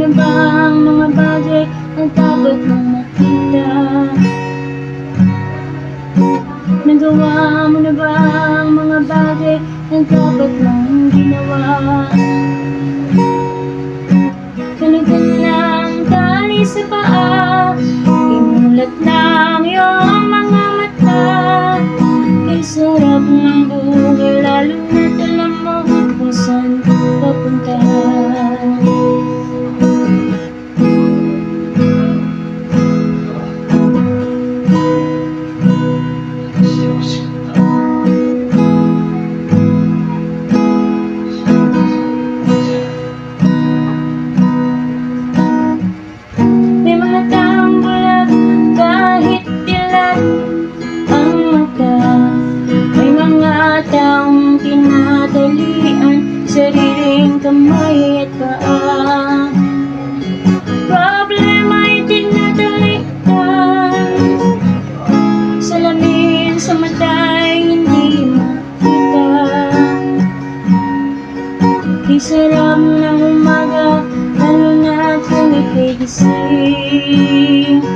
na bang mga bagay na dapat mong makita? Nagawa mo na ba ang mga bagay na dapat mong ginawa? Kalitan lang tali sa paa, imulat lang iyong mga mata. Kay sarap ng buhay, lalo na't alam mo kung saan papunta. Sariling kamay at paa, problema'y tinatalikdan. Salamin sa mata'y hindi makita. Di sarap ng umaga, lalo na kung ika'y gising.